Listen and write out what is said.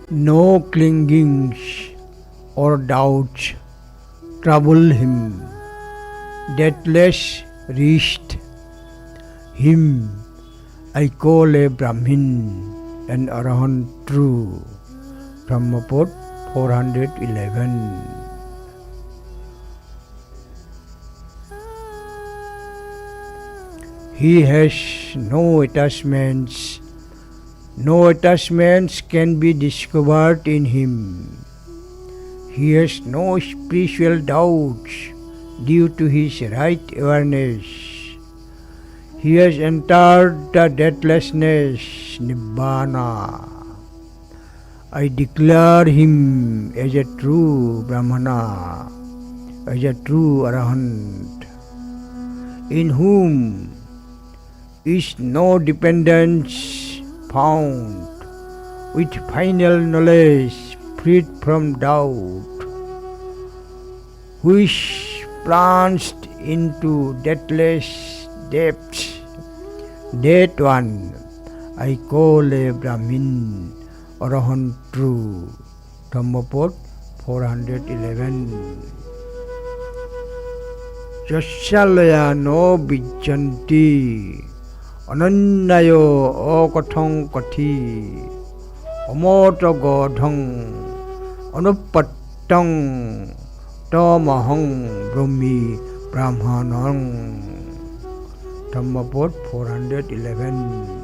No clingings or doubts trouble him. Deathless reached him. I call a Brahmin, an Arahant true. Brahmapot 411. He has no attachments. No attachments can be discovered in him. He has no spiritual doubts due to his right awareness. He has entered the deathlessness, Nibbana. I declare him as a true Brahmana, as a true Arahant, in whom is no dependence found, with final knowledge freed from doubt, which plunged into deathless depths. That one I call a Brahmin, Arahant true. Dhammapot 411. Yasyalaya no vijanti Anannayo okathang kathi Amota godhang Anupattang Tamahang Brahmi Brahmanang. Dhammapot 411.